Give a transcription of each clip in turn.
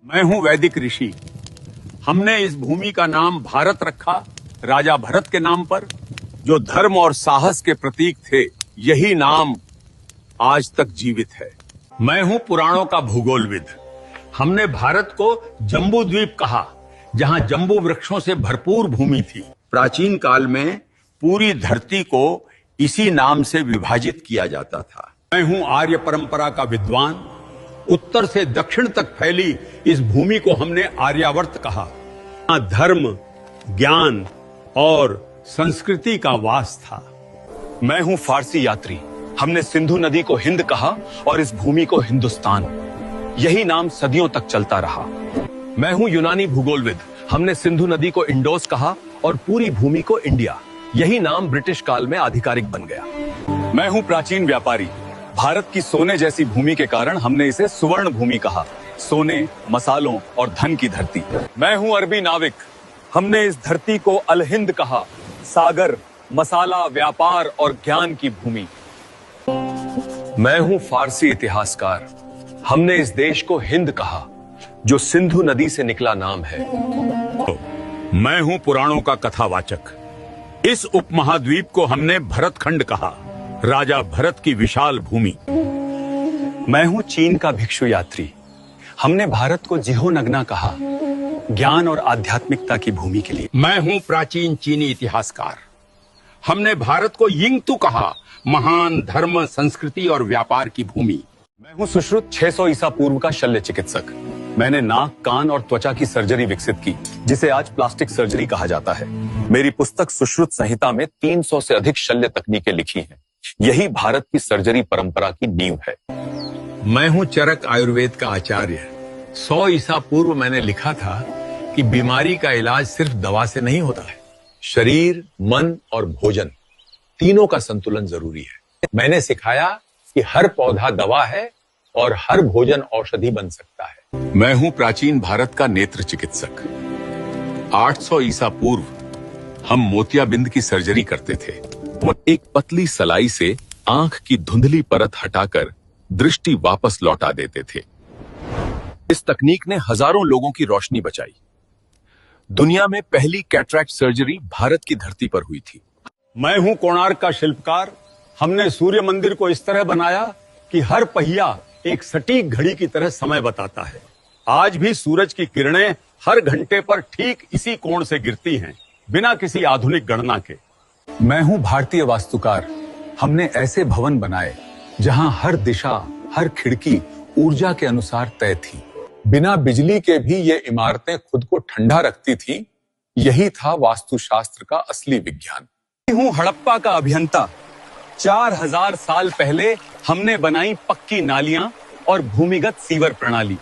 मैं हूं वैदिक ऋषि। हमने इस भूमि का नाम भारत रखा राजा भरत के नाम पर, जो धर्म और साहस के प्रतीक थे। यही नाम आज तक जीवित है। मैं हूं पुराणों का भूगोलविद। हमने भारत को जम्बू द्वीप कहा, जहां जम्बू वृक्षों से भरपूर भूमि थी। प्राचीन काल में पूरी धरती को इसी नाम से विभाजित किया जाता था। मैं हूं आर्य परंपरा का विद्वान। उत्तर से दक्षिण तक फैली इस भूमि को हमने आर्यावर्त कहा। यहाँ धर्म, ज्ञान और संस्कृति का वास था। मैं हूं फारसी यात्री। हमने सिंधु नदी को हिंद कहा और इस भूमि को हिंदुस्तान। यही नाम सदियों तक चलता रहा। मैं हूं यूनानी भूगोलविद। हमने सिंधु नदी को इंडोस कहा और पूरी भूमि को इंडिया। यही नाम ब्रिटिश काल में आधिकारिक बन गया। मैं हूं प्राचीन व्यापारी। भारत की सोने जैसी भूमि के कारण हमने इसे सुवर्ण भूमि कहा। सोने, मसालों और धन की धरती। मैं हूं अरबी नाविक। हमने इस धरती को अल हिंद कहा। सागर, मसाला, व्यापार और ज्ञान की भूमि। मैं हूं फारसी इतिहासकार। हमने इस देश को हिंद कहा, जो सिंधु नदी से निकला नाम है। मैं हूं पुराणों का कथावाचक। इस उपमहाद्वीप को हमने भरतखंड कहा, राजा भरत की विशाल भूमि। मैं हूं चीन का भिक्षु यात्री। हमने भारत को जिहोनगना कहा, ज्ञान और आध्यात्मिकता की भूमि के लिए। मैं हूं प्राचीन चीनी इतिहासकार। हमने भारत को यिंगतू कहा, महान धर्म, संस्कृति और व्यापार की भूमि। मैं हूं सुश्रुत 600 ईसा पूर्व का शल्य चिकित्सक। मैंने नाक, कान और त्वचा की सर्जरी विकसित की, जिसे आज प्लास्टिक सर्जरी कहा जाता है। मेरी पुस्तक सुश्रुत संहिता में 300 से अधिक शल्य तकनीकें लिखी हैं। यही भारत की सर्जरी परंपरा की नींव है। मैं हूं चरक आयुर्वेद का आचार्य। 100 ईसा पूर्व मैंने लिखा था कि बीमारी का इलाज सिर्फ दवा से नहीं होता है। शरीर, मन और भोजन, तीनों का संतुलन जरूरी है। मैंने सिखाया कि हर पौधा दवा है और हर भोजन औषधि बन सकता है। मैं हूं प्राचीन भारत का नेत्र चिकित्सक। 800 ईसा पूर्व हम मोतियाबिंद की सर्जरी करते थे। एक पतली सलाई से आंख की धुंधली परत हटाकर दृष्टि वापस लौटा देते थे। इस तकनीक ने हजारों लोगों की रोशनी बचाई। दुनिया में पहली कैटरैक्ट सर्जरी भारत की धरती पर हुई थी। मैं हूं कोणार्क का शिल्पकार। हमने सूर्य मंदिर को इस तरह बनाया कि हर पहिया एक सटीक घड़ी की तरह समय बताता है। आज भी सूरज की किरणें हर घंटे पर ठीक इसी कोण से गिरती हैं, बिना किसी आधुनिक गणना के। मैं हूं भारतीय वास्तुकार। हमने ऐसे भवन बनाए जहां हर दिशा, हर खिड़की ऊर्जा के अनुसार तय थी। बिना बिजली के भी ये इमारतें खुद को ठंडा रखती थी। यही था वास्तुशास्त्र का असली विज्ञान। मैं हूं हड़प्पा का अभियंता। 4000 साल पहले हमने बनाई पक्की नालियां और भूमिगत सीवर प्रणाली।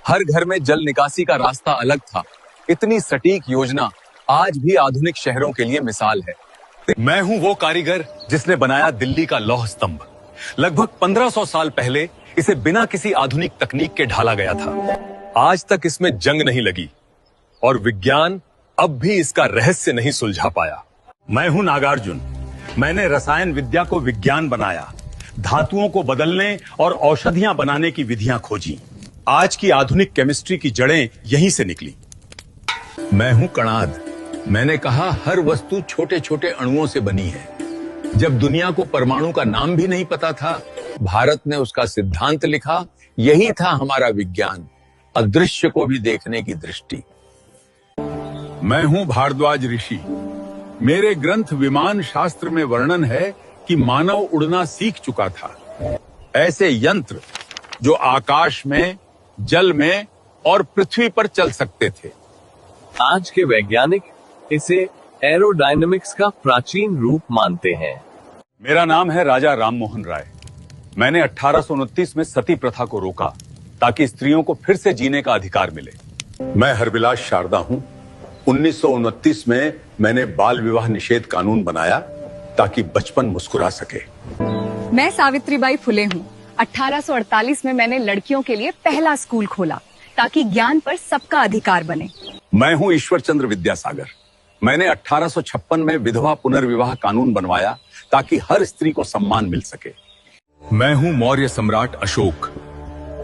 हर घर में जल निकासी का रास्ता अलग था। इतनी सटीक योजना आज भी आधुनिक शहरों के लिए मिसाल है। मैं हूं वो कारीगर जिसने बनाया दिल्ली का लौह स्तंभ। लगभग 1500 साल पहले इसे बिना किसी आधुनिक तकनीक के ढाला गया था। आज तक इसमें जंग नहीं लगी और विज्ञान अब भी इसका रहस्य नहीं सुलझा पाया। मैं हूं नागार्जुन। मैंने रसायन विद्या को विज्ञान बनाया, धातुओं को बदलने और औषधियां बनाने की विधियां खोजी। आज की आधुनिक केमिस्ट्री की जड़ें यहीं से निकली। मैं हूं कणाद। मैंने कहा हर वस्तु छोटे छोटे अणुओं से बनी है। जब दुनिया को परमाणु का नाम भी नहीं पता था, भारत ने उसका सिद्धांत लिखा। यही था हमारा विज्ञान, अदृश्य को भी देखने की दृष्टि। मैं हूं भारद्वाज ऋषि। मेरे ग्रंथ विमान शास्त्र में वर्णन है कि मानव उड़ना सीख चुका था। ऐसे यंत्र जो आकाश में, जल में और पृथ्वी पर चल सकते थे। आज के वैज्ञानिक इसे एरोडायनामिक्स का प्राचीन रूप मानते हैं। मेरा नाम है राजा राममोहन राय। मैंने 1829 में सती प्रथा को रोका, ताकि स्त्रियों को फिर से जीने का अधिकार मिले। मैं हरविलास शारदा हूं। 1929 में मैंने बाल विवाह निषेध कानून बनाया, ताकि बचपन मुस्कुरा सके। मैं सावित्रीबाई फुले हूँ। 1848 में मैंने लड़कियों के लिए पहला स्कूल खोला, ताकि ज्ञान पर सबका अधिकार बने। मैं हूं ईश्वर चंद्र विद्यासागर। मैंने 1856 में विधवा पुनर्विवाह कानून बनवाया, ताकि हर स्त्री को सम्मान मिल सके। मैं हूं मौर्य सम्राट अशोक।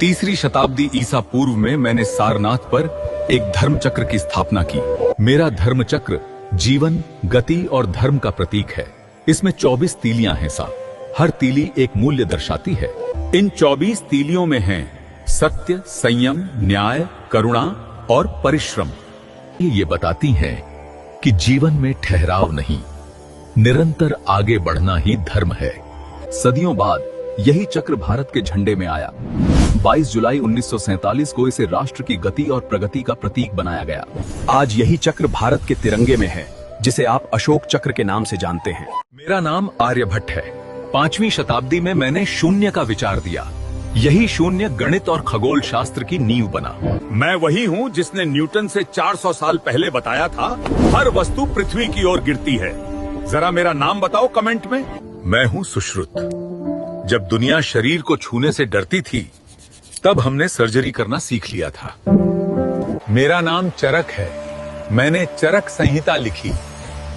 3री शताब्दी ईसा पूर्व में मैंने सारनाथ पर एक धर्म चक्र की स्थापना की। मेरा धर्म चक्र जीवन, गति और धर्म का प्रतीक है। इसमें 24 तीलियां हैं साहब। हर तीली एक मूल्य दर्शाती है। इन 24 तीलियों में हैं सत्य, संयम, न्याय, करुणा और परिश्रम। ये बताती हैं कि जीवन में ठहराव नहीं, निरंतर आगे बढ़ना ही धर्म है। सदियों बाद यही चक्र भारत के झंडे में आया। 22 जुलाई 1947 को इसे राष्ट्र की गति और प्रगति का प्रतीक बनाया गया। आज यही चक्र भारत के तिरंगे में है, जिसे आप अशोक चक्र के नाम से जानते हैं। मेरा नाम आर्यभट्ट है। 5वीं शताब्दी में मैंने शून्य का विचार दिया। यही शून्य गणित और खगोल शास्त्र की नींव बना। मैं वही हूँ जिसने न्यूटन से 400 साल पहले बताया था हर वस्तु पृथ्वी की ओर गिरती है। जरा मेरा नाम बताओ कमेंट में। मैं हूँ सुश्रुत। जब दुनिया शरीर को छूने से डरती थी, तब हमने सर्जरी करना सीख लिया था। मेरा नाम चरक है। मैंने चरक संहिता लिखी,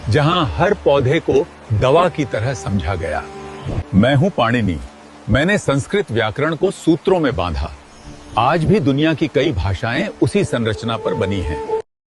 जहां हर पौधे को दवा की तरह समझा गया। मैं हूं पाणिनि। मैंने संस्कृत व्याकरण को सूत्रों में बांधा। आज भी दुनिया की कई भाषाएं उसी संरचना पर बनी हैं।